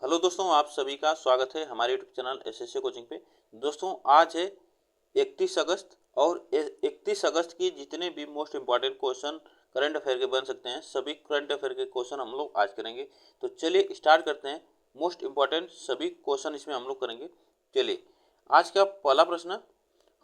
Hello दोस्तों, आप सभी का स्वागत है हमारे यूट्यूब चैनल एसएससी कोचिंग पे। दोस्तों, आज है 31 अगस्त और 31 अगस्त की जितने भी most important question current affair के बन सकते हैं, सभी करंट अफेयर के क्वेश्चन हम लोग आज करेंगे। तो चलिए स्टार्ट करते हैं। मोस्ट इम्पॉर्टेंट सभी क्वेश्चन इसमें हम लोग करेंगे। चलिए, आज का पहला प्रश्न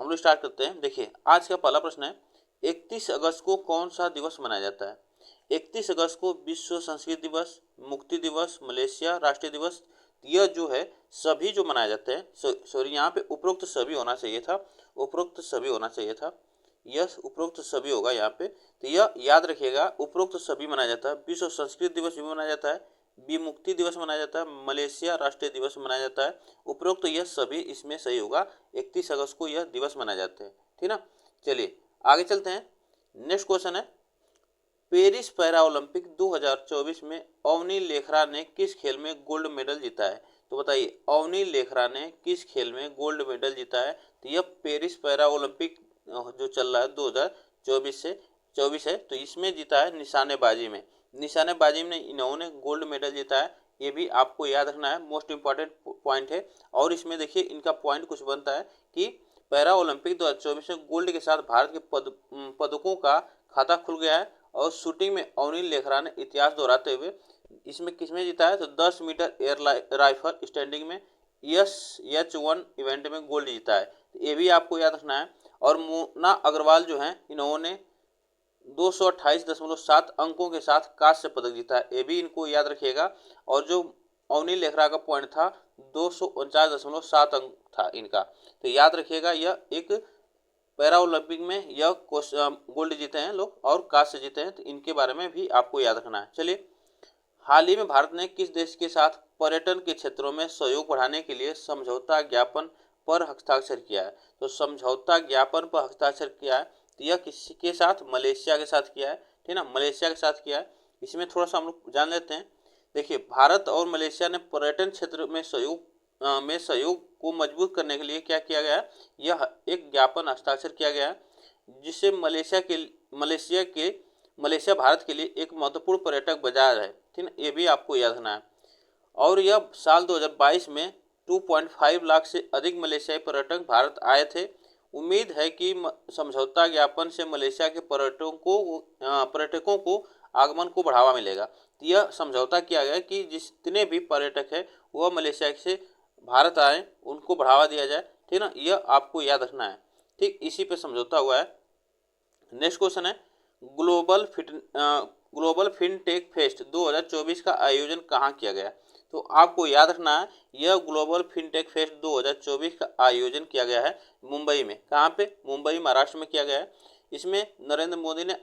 हम लोग स्टार्ट करते हैं। देखिए, आज का पहला प्रश्न है, 31 अगस्त को कौन सा दिवस मनाया जाता है? 31 अगस्त को विश्व संस्कृत दिवस, मुक्ति दिवस, मलेशिया राष्ट्रीय दिवस, यह जो है सभी जो मनाए जाते हैं, सॉरी यहाँ पे उपरोक्त सभी होना चाहिए था, उपरोक्त सभी होना चाहिए था, यह उपरोक्त सभी होगा यहाँ पे। तो यह याद रखिएगा, उपरोक्त सभी मनाया जाता है। विश्व संस्कृत दिवस भी मनाया जाता है, विमुक्ति दिवस मनाया जाता है, मलेशिया राष्ट्रीय दिवस मनाया जाता है। उपरोक्त यह सभी इसमें सही होगा। 31 अगस्त को यह दिवस मनाए जाते हैं, ठीक ना। चलिए आगे चलते हैं। नेक्स्ट क्वेश्चन है, पेरिस पैरा ओलंपिक 2024 में अवनी लेखरा ने किस खेल में गोल्ड मेडल जीता है? तो बताइए, अवनी लेखरा ने किस खेल में गोल्ड मेडल जीता है? तो यह पेरिस पैरा ओलंपिक जो चल रहा है 2024 है, तो इसमें जीता है निशानेबाजी में। निशानेबाजी में इन्होंने गोल्ड मेडल जीता है, ये भी आपको याद रखना है, मोस्ट इंपॉर्टेंट पॉइंट है। और इसमें देखिए इनका पॉइंट कुछ बनता है कि पैरा ओलंपिक 2024 में गोल्ड के साथ भारत के पदकों का खाता खुल गया है। और शूटिंग में अवनी लेखरा ने इतिहास दोहराते हुए इसमें किसमें जीता है? तो 10 मीटर एयर राइफल स्टैंडिंग में H1 इवेंट में गोल्ड जीता है। तो ये भी आपको याद रखना है। और मोना अग्रवाल जो है, इन्होंने 228.7 अंकों के साथ कांस्य पदक जीता है, ये भी इनको याद रखिएगा। और जो अवनी लेखरा का पॉइंट था 249.7 अंक था इनका, तो याद रखिएगा। यह एक पैरा ओलंपिक में यह गोल्ड जीते हैं लोग और कांस्य जीते हैं, तो इनके बारे में भी आपको याद रखना है। चलिए, हाल ही में भारत ने किस देश के साथ पर्यटन के क्षेत्रों में सहयोग बढ़ाने के लिए समझौता ज्ञापन पर हस्ताक्षर किया है? तो समझौता ज्ञापन पर हस्ताक्षर किया है, तो यह किसके साथ? मलेशिया के साथ किया है, ठीक ना, मलेशिया के साथ किया है। इसमें थोड़ा सा हम लोग जान लेते हैं। देखिए, भारत और मलेशिया ने पर्यटन क्षेत्र में सहयोग को मजबूत करने के लिए क्या किया गया है? यह एक ज्ञापन हस्ताक्षर किया गया है, जिससे मलेशिया भारत के लिए एक महत्वपूर्ण पर्यटक बाजार है, ठीक है, ये भी आपको याद रखना है। और यह साल 2022 में 2.5 लाख से अधिक मलेशियाई पर्यटक भारत आए थे। उम्मीद है कि समझौता ज्ञापन से मलेशिया के पर्यटकों को आगमन को बढ़ावा मिलेगा। तो यह समझौता किया गया कि जितने भी पर्यटक है वह मलेशिया से भारत आए, उनको बढ़ावा दिया जाए, ठीक ना, यह आपको याद रखना है। ठीक, इसी पे समझौता हुआ है। नेक्स्ट क्वेश्चन है, ग्लोबल फिनटेक फेस्ट 2024 का आयोजन कहाँ किया गया? तो आपको याद रखना है, यह ग्लोबल फिनटेक फेस्ट 2024 का आयोजन किया गया है मुंबई में। कहाँ पे? मुंबई महाराष्ट्र में किया गया है। इसमें नरेंद्र मोदी ने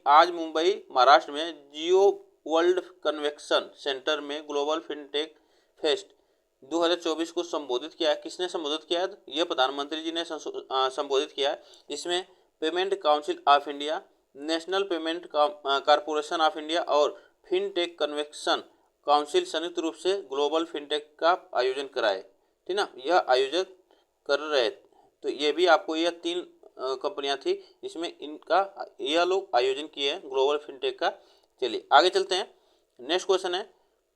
आज मुंबई महाराष्ट्र में जियो वर्ल्ड कन्वेंशन सेंटर में ग्लोबल फिनटेक फेस्ट 2024 को संबोधित किया है। किसने संबोधित किया है? यह प्रधानमंत्री जी ने संबोधित किया है। इसमें payment council of India, national payment corporation of India और फिनटेक कन्वेंशन काउंसिल संयुक्त रूप से ग्लोबल फिनटेक का आयोजन कराए, ठीक ना, यह आयोजन कर रहे। तो ये भी आपको, यह 3 कंपनियां थी, इसमें इनका यह लोग आयोजन किए हैं ग्लोबल फिनटेक का। चलिए आगे चलते हैं। नेक्स्ट क्वेश्चन है,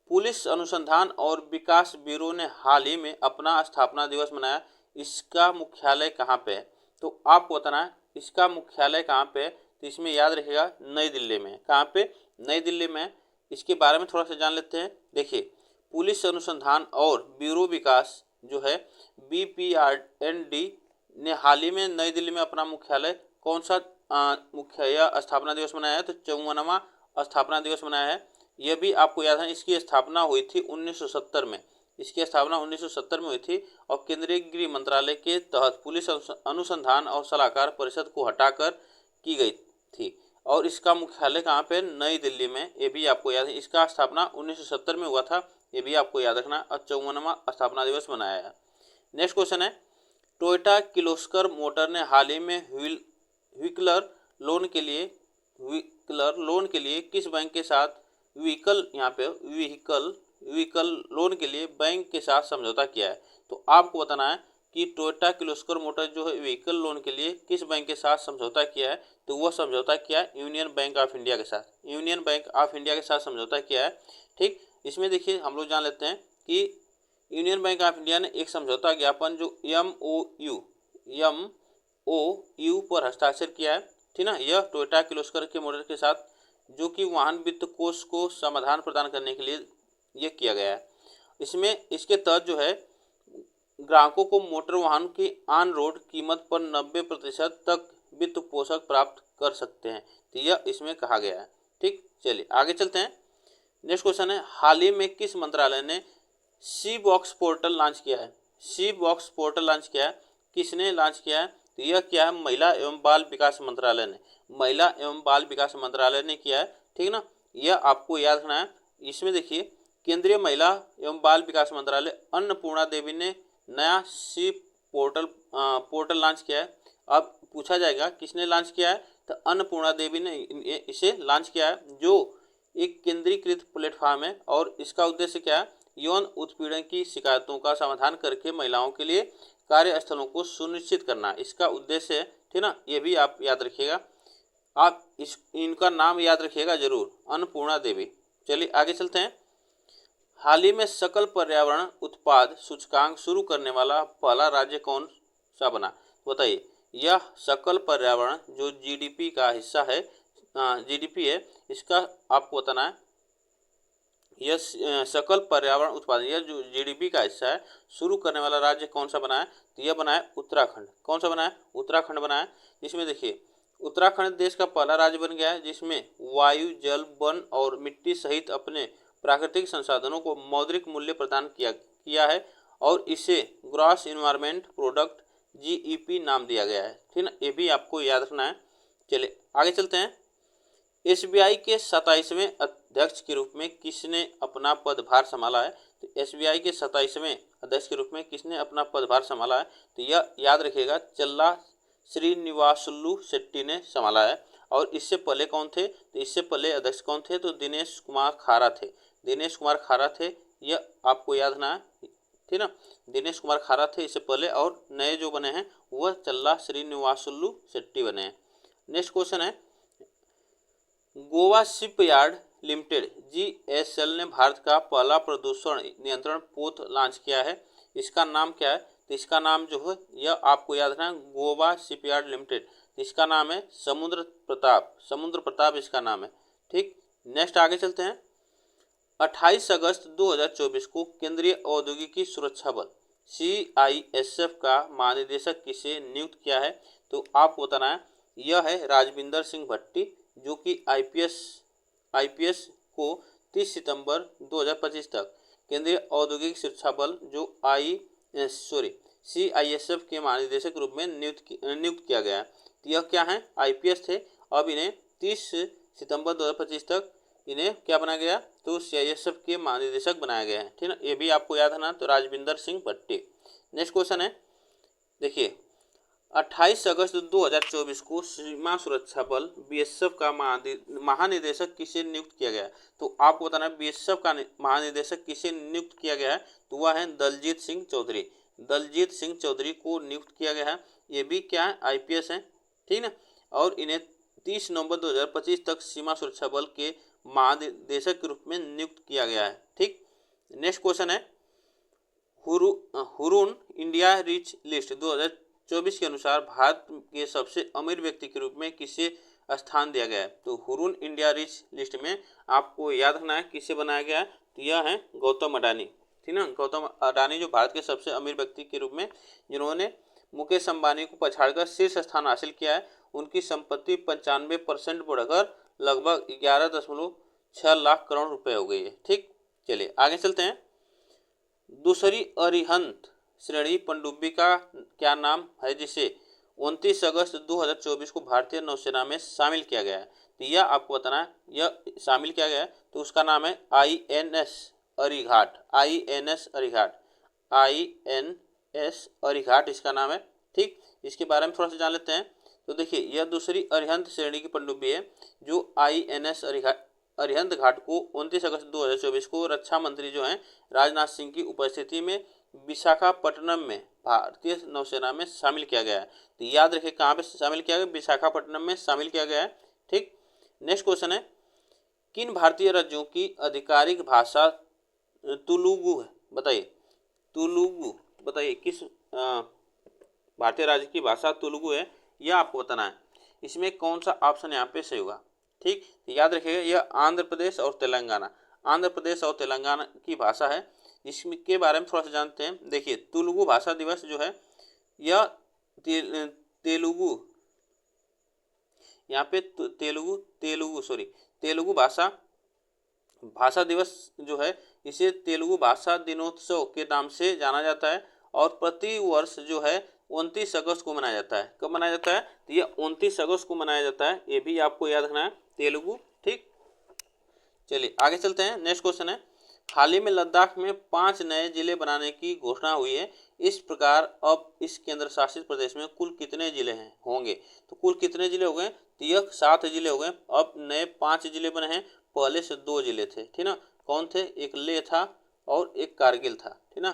पुलिस अनुसंधान और विकास ब्यूरो ने हाल ही में अपना स्थापना दिवस मनाया, इसका मुख्यालय कहाँ पे है? तो आपको बताना है इसका मुख्यालय कहाँ पे है। तो इसमें याद रखिएगा नई दिल्ली में। कहाँ पे? नई दिल्ली में। इसके बारे में थोड़ा सा जान लेते हैं। देखिए, पुलिस अनुसंधान और ब्यूरो विकास जो है BPRND ने हाल ही में नई दिल्ली में अपना मुख्यालय कौन सा मुख्य स्थापना दिवस मनाया है? तो 54वां स्थापना दिवस मनाया है। यह भी आपको याद है, इसकी स्थापना हुई थी 1970 में। इसकी स्थापना 1970 में हुई थी और केंद्रीय गृह मंत्रालय के तहत पुलिस अनुसंधान और सलाहकार परिषद को हटाकर की गई थी। और इसका मुख्यालय कहाँ पे? नई दिल्ली में। ये भी आपको याद है, इसका स्थापना 1970 में हुआ था, ये भी आपको याद रखना। और 54वां स्थापना दिवस मनाया है। नेक्स्ट क्वेश्चन है, टोयोटा किर्लोस्कर मोटर ने हाल ही में व्हीकलर लोन के लिए किस बैंक के साथ व्हीकल लोन के लिए बैंक के साथ समझौता किया है? तो आपको बताना है कि टोयोटा किर्लोस्कर मोटर जो है व्हीकल लोन के लिए किस बैंक के साथ समझौता किया है? तो वह समझौता किया यूनियन बैंक ऑफ इंडिया के साथ। यूनियन बैंक ऑफ इंडिया के साथ समझौता किया है। ठीक, इसमें देखिए हम लोग जान लेते हैं कि यूनियन बैंक ऑफ इंडिया ने एक समझौता ज्ञापन जो MOU पर हस्ताक्षर किया है, ठीक ना। यह टोयोटा किर्लोस्कर के मॉडल के साथ, जो कि वाहन वित्त कोष को समाधान प्रदान करने के लिए यह किया गया है। इसमें इसके तहत जो है ग्राहकों को मोटर वाहन की ऑन रोड कीमत पर 90% तक वित्त पोषण प्राप्त कर सकते हैं, तो यह इसमें कहा गया है। ठीक, चलिए आगे चलते हैं। नेक्स्ट क्वेश्चन है, हाल ही में किस मंत्रालय ने सी बॉक्स पोर्टल लॉन्च किया है? सी बॉक्स पोर्टल लॉन्च किया है, किसने लॉन्च किया है? तो यह क्या है, महिला एवं बाल विकास मंत्रालय ने, महिला एवं बाल विकास मंत्रालय ने किया है, ठीक ना। यह आपको याद रखना है। इसमें देखिए केंद्रीय महिला एवं बाल विकास मंत्रालय अन्नपूर्णा देवी ने नया सी पोर्टल लॉन्च किया है। अब पूछा जाएगा किसने लॉन्च किया है, तो अन्नपूर्णा देवी ने इसे लॉन्च किया है, जो एक केंद्रीकृत प्लेटफॉर्म है और इसका उद्देश्य क्या है, यौन उत्पीड़न की शिकायतों का समाधान करके महिलाओं के लिए कार्यस्थलों को सुनिश्चित करना इसका उद्देश्य है, ठीक ना। ये भी आप याद रखिएगा, आप इनका नाम याद रखिएगा जरूर, अन्नपूर्णा देवी। चलिए आगे चलते हैं। हाल ही में सकल पर्यावरण उत्पाद सूचकांक शुरू करने वाला पहला राज्य कौन सा बना? बताइए। यह सकल पर्यावरण जो जीडीपी का हिस्सा है, जीडीपी है, इसका आपको बताना है। यह सकल पर्यावरण उत्पादन, यह जो जीडीपी का हिस्सा है, शुरू करने वाला राज्य कौन सा बना है? तो यह बना है उत्तराखंड। कौन सा बना है? उत्तराखंड बना है। जिसमें देखिए उत्तराखंड देश का पहला राज्य बन गया है जिसमें वायु, जल, वन और मिट्टी सहित अपने प्राकृतिक संसाधनों को मौद्रिक मूल्य प्रदान किया है और इसे ग्रॉस इन्वायरमेंट प्रोडक्ट GEP नाम दिया गया है, ठीक ना। ये भी आपको याद रखना है। चलिए आगे चलते हैं। SBI के 27वें अध्यक्ष के रूप में किसने अपना पदभार संभाला है? तो SBI के 27वें अध्यक्ष के रूप में किसने अपना पदभार संभाला है? तो यह याद रखिएगा, चल्ला श्रीनिवासुलु शेट्टी ने संभाला है। और इससे पहले कौन थे? तो इससे पहले अध्यक्ष कौन थे? तो दिनेश कुमार खारा थे। दिनेश कुमार खारा थे, यह आपको याद रखना है, ठीक ना। दिनेश कुमार खारा थे इससे पहले, और नए जो बने हैं वह चल्ला श्रीनिवासुलु शेट्टी बने हैं। नेक्स्ट क्वेश्चन है, गोवा शिपयार्ड लिमिटेड GSL ने भारत का पहला प्रदूषण नियंत्रण पोत लॉन्च किया है, इसका नाम क्या है? तो इसका नाम जो है यह आपको याद रखना है, गोवा शिपयार्ड लिमिटेड, इसका नाम है समुद्र प्रताप इसका नाम है, ठीक। नेक्स्ट आगे चलते हैं। 28 अगस्त 2024 को केंद्रीय औद्योगिकी सुरक्षा बल CISF का महानिदेशक किसे नियुक्त किया है? तो आपको बताना है, यह है राजविंदर सिंह भट्टी, जो कि IPS को 30 सितंबर 2025 तक केंद्रीय औद्योगिक सुरक्षा बल जो CISF के महानिदेशक के रूप में नियुक्त किया गया है। तो यह क्या है? IPS थे, अब इन्हें 30 सितंबर 2025 तक इन्हें क्या बनाया गया? तो CISF के महानिदेशक बनाया गया है, ठीक ना। ये भी आपको याद है, तो राजविंदर सिंह भट्टी। नेक्स्ट क्वेश्चन है, देखिए 28 अगस्त 2024 को सीमा सुरक्षा बल BSF का महानिदेशक किसे नियुक्त किया गया है? तो आपको बताना है BSF का महानिदेशक किसे नियुक्त किया गया है? तो वह है दलजीत सिंह चौधरी। दलजीत सिंह चौधरी को नियुक्त किया गया है। ये भी क्या है? IPS है, ठीक ना। और इन्हें 30 नवंबर 2025 तक सीमा सुरक्षा बल के महानिदेशक के रूप में नियुक्त किया गया है, ठीक। नेक्स्ट क्वेश्चन है, हुरून इंडिया रिच लिस्ट 2024 के अनुसार भारत के सबसे अमीर व्यक्ति के रूप में किसे स्थान दिया गया है? तो हुरून इंडिया रिच लिस्ट में आपको याद रखना है किसे बनाया गया है? तो यह है गौतम अडानी, ठीक ना। गौतम अडानी जो भारत के सबसे अमीर व्यक्ति के रूप में, जिन्होंने मुकेश अंबानी को पछाड़कर शीर्ष स्थान हासिल किया है। उनकी संपत्ति 95% बढ़कर लगभग 11.6 लाख करोड़ रुपए हो गई है, ठीक। चलिए आगे चलते हैं। दूसरी अरिहंत श्रेणी पनडुब्बी का क्या नाम है जिसे 29 अगस्त 2024 को भारतीय नौसेना में शामिल किया गया है? तो यह आपको बताना है, यह शामिल किया गया है तो उसका नाम है INS अरिघाट। INS अरिघाट इसका नाम है, ठीक। इसके बारे में थोड़ा सा जान लेते हैं। तो देखिए यह दूसरी अरिहंत श्रेणी की पनडुब्बी है जो INS अरिहंत घाट को 29 अगस्त 2024 को रक्षा मंत्री जो हैं राजनाथ सिंह की उपस्थिति में विशाखापट्टनम में भारतीय नौसेना में शामिल किया गया है। तो याद रखिए कहाँ पे शामिल किया गया? विशाखापट्टनम में शामिल किया गया है, ठीक। नेक्स्ट क्वेश्चन है, किन भारतीय राज्यों की आधिकारिक भाषा तेलुगु है, बताइए तेलुगु, बताइए किस भारतीय राज्य की भाषा तेलुगु है, यह आपको बताना है। इसमें कौन सा ऑप्शन यहाँ पे सही होगा। ठीक, याद रखिएगा यह आंध्र प्रदेश और तेलंगाना, आंध्र प्रदेश और तेलंगाना की भाषा है। इसके बारे में थोड़ा सा जानते हैं। देखिए तेलुगु भाषा दिवस जो है यह तेलुगु, यहाँ पे तेलुगु भाषा दिवस जो है इसे तेलुगु भाषा दिनोत्सव के नाम से जाना जाता है और प्रति वर्ष जो है 29 अगस्त को मनाया जाता है। कब मनाया जाता है, तो ये 29 अगस्त को मनाया जाता है, ये भी आपको याद रखना है तेलुगु। ठीक, चलिए आगे चलते हैं। नेक्स्ट क्वेश्चन है, हाल ही में लद्दाख में 5 नए जिले बनाने की घोषणा हुई है। इस प्रकार अब इस केंद्र शासित प्रदेश में कुल कितने जिले होंगे, तो कुल कितने जिले हो गए, तो यह 7 जिले हो गए। अब नए 5 जिले बने हैं, पहले से 2 जिले थे। ठीक ना, कौन थे, एक लेह था और एक कारगिल था। ठीक ना,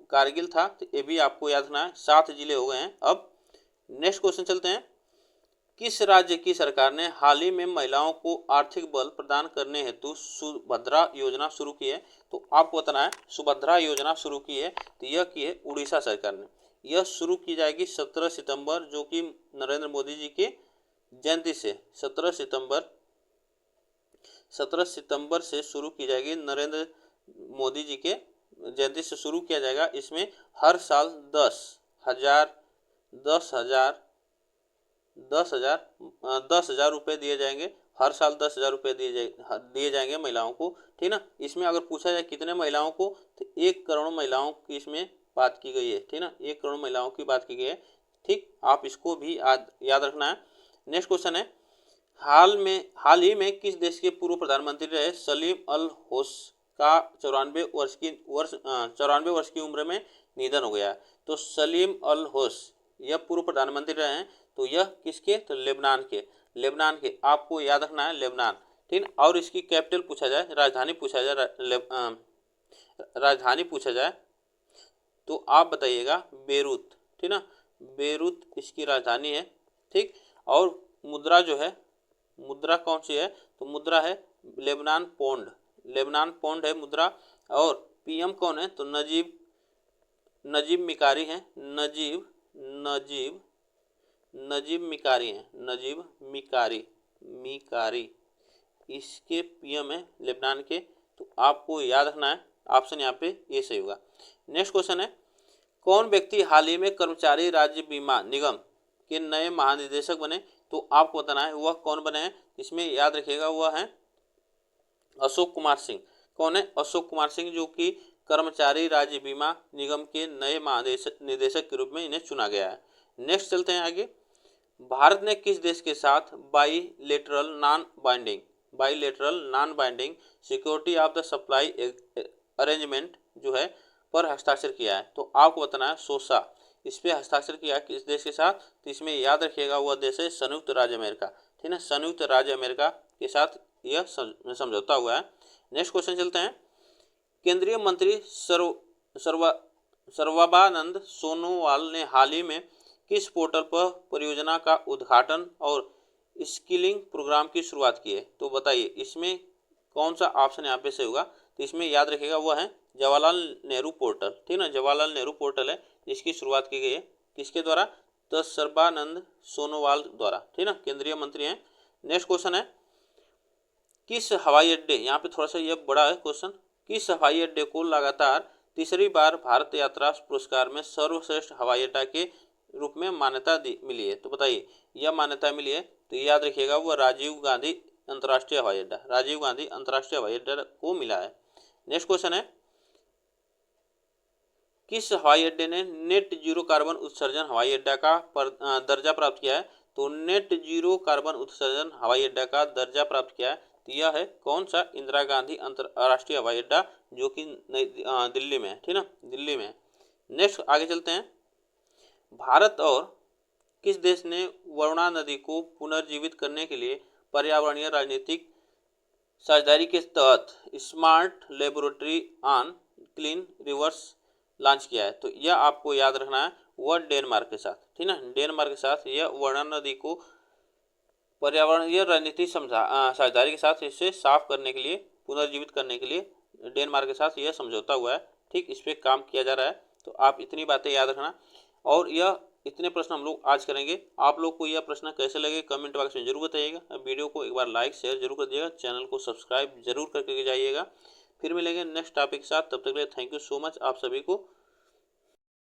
कारगिल था, तो ये भी आपको याद रखना है। 7 जिले हो गए हैं। अब नेक्स्ट क्वेश्चन चलते हैं, किस राज्य की सरकार ने हाल ही में महिलाओं को आर्थिक बल प्रदान करने हेतु सुभद्रा योजना शुरू की है, तो आपको बताना है सुभद्रा योजना शुरू की है, तो यह की है उड़ीसा सरकार ने। यह शुरू की जाएगी 17 सितंबर, जो कि नरेंद्र मोदी जी की जयंती से 17 सितंबर से शुरू की जाएगी, नरेंद्र मोदी जी के जयंती से शुरू किया जाएगा। इसमें हर साल 10,000 रुपये दिए जाएंगे, हर साल 10,000 रुपये दिए जाएंगे महिलाओं को। ठीक ना, इसमें अगर पूछा जाए कितने महिलाओं को, तो 1 करोड़ महिलाओं की इसमें बात की गई है। ठीक ना, 1 करोड़ महिलाओं की बात की गई है। ठीक, आप इसको भी याद रखना है। नेक्स्ट क्वेश्चन है, हाल ही में किस देश के पूर्व प्रधानमंत्री रहे सलीम अल होस का 94 वर्ष की उम्र में निधन हो गया। तो सलीम अल होस यह पूर्व प्रधानमंत्री रहे हैं, तो यह किसके, तो लेबनान के आपको याद रखना है लेबनान। ठीक, और इसकी कैपिटल पूछा जाए, राजधानी पूछा जाए तो आप बताइएगा बेरूत। ठीक ना, बेरूत इसकी राजधानी है। ठीक, और मुद्रा जो है, मुद्रा कौन सी है, तो मुद्रा है लेबनान पौंड है मुद्रा। और पीएम कौन है, तो नजीब मिकारी हैं, नजीब मिकारी इसके पीएम है लेबनान के। तो आपको याद रखना है ऑप्शन यहाँ पे ये सही होगा। नेक्स्ट क्वेश्चन है, कौन व्यक्ति हाल ही में कर्मचारी राज्य बीमा निगम के नए महानिदेशक बने, तो आपको बताना है वह कौन बने हैं। इसमें याद रखिएगा वह है अशोक कुमार सिंह। कौन है, अशोक कुमार सिंह, जो कि कर्मचारी राज्य बीमा निगम के नए महानिदेशक के रूप में इन्हें चुना गया है। नेक्स्ट चलते हैं आगे, भारत ने किस देश के साथ bilateral non binding security of the supply arrangement जो है पर हस्ताक्षर किया है, तो आपको बताना है सोसा, इस पे हस्ताक्षर किया है किस देश के साथ, तो इसमें याद रखिएगा वह देश है संयुक्त राज्य अमेरिका। ठीक है, संयुक्त राज्य अमेरिका के साथ यह समझौता हुआ है। नेक्स्ट क्वेश्चन चलते हैं, केंद्रीय मंत्री सर्बानंद सोनोवाल ने हाल ही में किस पोर्टल पर परियोजना का उद्घाटन और स्किलिंग प्रोग्राम की शुरुआत की है, तो बताइए इसमें कौन सा ऑप्शन यहाँ पे सही होगा। तो इसमें याद रखिएगा वह है जवाहरलाल नेहरू पोर्टल। ठीक ना, जवाहरलाल नेहरू पोर्टल है, इसकी शुरुआत की गई है किसके द्वारा, तो सर्बानंद सोनोवाल द्वारा। ठीक ना, केंद्रीय मंत्री हैं। नेक्स्ट क्वेश्चन है, किस हवाई अड्डे, यहाँ पे थोड़ा सा यह बड़ा है क्वेश्चन, किस हवाई अड्डे को लगातार तीसरी बार भारत यात्रा पुरस्कार में सर्वश्रेष्ठ हवाई अड्डा के रूप में मान्यता मिली है, तो बताइए यह मान्यता मिली है, तो याद रखिएगा वह राजीव गांधी अंतर्राष्ट्रीय हवाई अड्डा को मिला है। नेक्स्ट क्वेश्चन है, किस हवाई अड्डे ने नेट जीरो कार्बन उत्सर्जन हवाई अड्डा का दर्जा प्राप्त किया है, तो नेट जीरो कार्बन उत्सर्जन हवाई अड्डा का दर्जा प्राप्त किया है, तो यह है कौन सा, इंदिरा गांधी अंतर्राष्ट्रीय हवाई अड्डा, जो कि दिल्ली में है। ठीक ना, दिल्ली में है। नेक्स्ट आगे चलते हैं, भारत और किस देश ने वरुणा नदी को पुनर्जीवित करने के लिए पर्यावरणीय राजनीतिक साझेदारी के तहत smart laboratory on clean reverse launch किया है, तो यह आपको याद रखना है वह डेनमार्क के साथ। ठीक ना, डेनमार्क के साथ यह वरुणा नदी को पर्यावरणीय रणनीति साझेदारी के साथ इसे साफ करने के लिए पुनर्जीवित करने के लिए डेनमार्क के साथ यह समझौता हुआ है। ठीक, इस पर काम किया जा रहा है। तो आप इतनी बातें याद रखना। और यह इतने प्रश्न हम लोग आज करेंगे। आप लोग को यह प्रश्न कैसे लगे कमेंट बॉक्स में जरूर बताइएगा। वीडियो को एक बार लाइक शेयर जरूर कर दिएगा, चैनल को सब्सक्राइब जरूर करके जाइएगा। फिर मिलेंगे नेक्स्ट टॉपिक के साथ, तब तक के लिए थैंक यू सो मच आप सभी को।